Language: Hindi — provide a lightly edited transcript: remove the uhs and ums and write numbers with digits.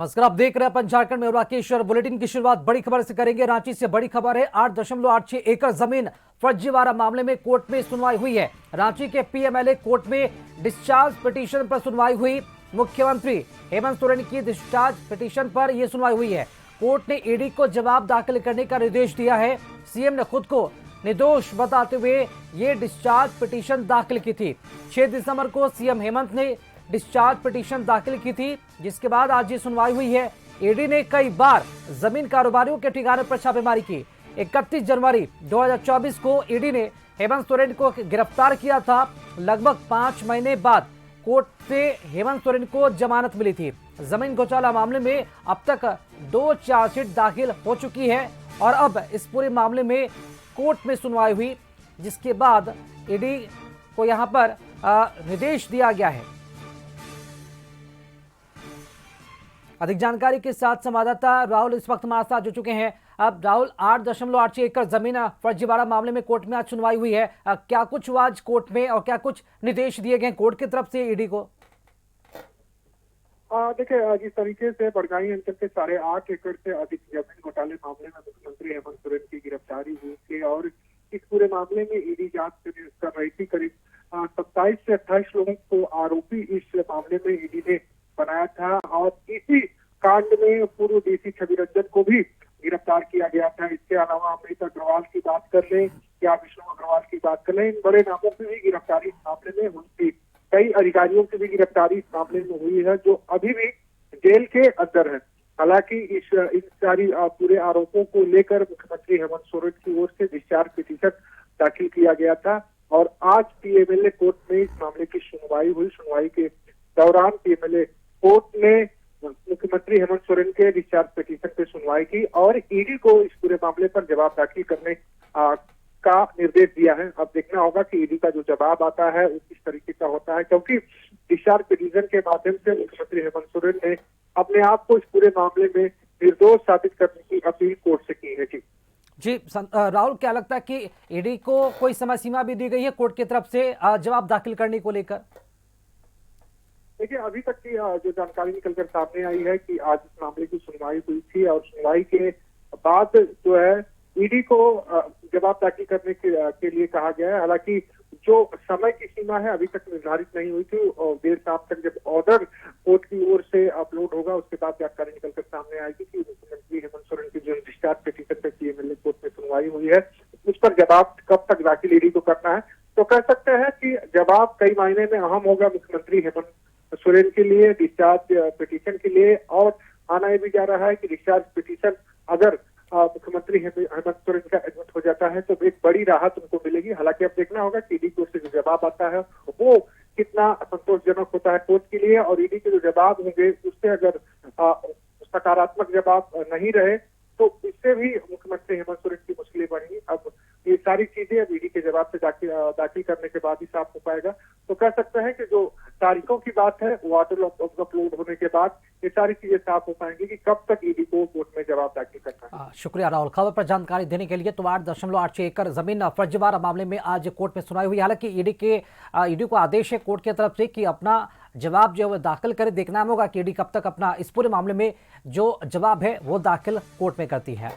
नमस्कार, आप देख रहे हैं पंच झारखंड में राकेश और बुलेटिन की शुरुआत बड़ी खबर से करेंगे। रांची से बड़ी खबर है। 8.86 एकड़ जमीन फर्जीवाड़ा मामले में कोर्ट में सुनवाई हुई है। रांची के पीएमएलए कोर्ट में डिस्चार्ज पिटीशन पर सुनवाई हुई। मुख्यमंत्री हेमंत सोरेन की डिस्चार्ज पिटीशन पर यह सुनवाई हुई है। कोर्ट ने ईडी को जवाब दाखिल करने का निर्देश दिया है। सीएम ने खुद को निर्दोष बताते हुए ये डिस्चार्ज पिटीशन दाखिल की थी। 6 दिसंबर को सीएम हेमंत ने डिस्चार्ज पिटीशन दाखिल की थी, जिसके बाद आज ये सुनवाई हुई है। ईडी ने कई बार जमीन कारोबारियों के ठिकाने पर छापेमारी की। 31 जनवरी 2024 को ईडी ने हेमंत सोरेन को गिरफ्तार किया था। लगभग 5 महीने बाद कोर्ट से हेमंत सोरेन को जमानत मिली थी। जमीन घोटाला मामले में अब तक 2 चार्जशीट दाखिल हो चुकी है और अब इस पूरे मामले में कोर्ट में सुनवाई हुई, जिसके बाद ईडी को यहां पर निर्देश दिया गया है। अधिक जानकारी के साथ संवाददाता राहुल इस वक्त हमारे साथ जुड़ चुके हैं। अब राहुल, 8.86 एकड़ जमीन फर्जीवाड़ा मामले में कोर्ट में आज सुनवाई हुई है। क्या कुछ हुआ आज कोर्ट में और क्या कुछ निर्देश दिए गए कोर्ट की तरफ से ईडी को? देखिए, जिस तरीके से बड़गाई अंचल के 8.5 एकड़ से अधिक जमीन घोटाले मामले में मुख्यमंत्री हेमंत सोरेन की गिरफ्तारी हुई थी और इस पूरे मामले में ईडी जांच कर रही थी। करीब 27 से 28 लोगों को आरोपी इस मामले में ईडी ने बनाया था और इसी कांड में पूर्व डीसी छवि रंजन को भी गिरफ्तार किया गया था। इसके अलावा अमृत अग्रवाल की बात कर लें या विष्णु अग्रवाल की बात कर लें, इन बड़े नामों की भी गिरफ्तारी इस मामले में हुई थी। कई अधिकारियों की भी गिरफ्तारी इस मामले में हुई है जो अभी भी जेल के अंदर है। हालांकि इन सारी पूरे आरोपों को लेकर मुख्यमंत्री हेमंत सोरेन की ओर से डिस्चार्ज पिटीशन दाखिल किया गया था और आज पीएमएलए कोर्ट में इस मामले की सुनवाई हुई। सुनवाई के दौरान पीएमएलए कोर्ट ने मुख्यमंत्री हेमंत सोरेन के डिस्चार्ज पिटीशन पे सुनवाई की और ईडी को इस पूरे मामले पर जवाब दाखिल करने का निर्देश दिया है। अब देखना होगा कि ईडी का जो जवाब आता है वो किस तरीके का होता है, क्योंकि डिस्चार्ज पिटीशन के माध्यम से मुख्यमंत्री हेमंत सोरेन ने अपने आप को इस पूरे मामले में निर्दोष साबित करने की अपील कोर्ट से की है। जी राहुल, क्या लगता है कि ईडी को कोई समय सीमा भी दी गई है कोर्ट की तरफ से जवाब दाखिल करने को लेकर? देखिए, अभी तक की जो जानकारी निकलकर सामने आई है कि आज इस मामले की सुनवाई हुई थी और सुनवाई के बाद जो है ईडी को जवाब दाखिल करने के लिए कहा गया है। हालांकि जो समय की सीमा है अभी तक निर्धारित नहीं हुई थी और देर शाम तक जब ऑर्डर कोर्ट की ओर से अपलोड होगा उसके बाद जानकारी निकलकर सामने आएगी कि मुख्यमंत्री हेमंत सोरेन की जो डिस्चार्ज पिटीशन पे पीएमएलए कोर्ट में सुनवाई हुई है उस पर जवाब कब तक दाखिल ईडी को करना है। तो कह सकते हैं कि जवाब कई मायने में अहम होगा मुख्यमंत्री हेमंत सोरेन के लिए, डिस्चार्ज पिटीशन के लिए। और आना ये भी जा रहा है कि डिस्चार्ज पिटीशन अगर मुख्यमंत्री हेमंत सोरेन का एडमिट हो जाता है तो एक बड़ी राहत उनको मिलेगी। हालांकि अब देखना होगा कि ईडी की ओर से जो जवाब आता है वो कितना संतोषजनक होता है कोर्ट के लिए और ईडी के जो जवाब होंगे उससे अगर सकारात्मक जवाब नहीं रहे तो इससे भी मुख्यमंत्री हेमंत सोरेन की मुश्किलें बढ़ेंगी। अब ये सारी चीजें अब ईडी के जवाब से दाखिल करने के बाद ही साफ हो पाएगा। तो कह सकते हैं कि जो तारीखों की बात है वो ऑर्डर अपलोड होने के बाद ये सारी चीजें साफ हो पाएंगी कि कब तक ईडी को कोर्ट में जवाब दाखिल करना है। शुक्रिया राहुल, खबर पर जानकारी देने के लिए। तो 8.86 एकड़ जमीन फर्जीवाड़ा मामले में आज कोर्ट में सुनवाई हुई। हालांकि ईडी को आदेश है कोर्ट की तरफ से कि अपना जवाब जो है दाखिल करे। देखना होगा कि ईडी कब तक अपना इस पूरे मामले में जो जवाब है वो दाखिल कोर्ट में करती है।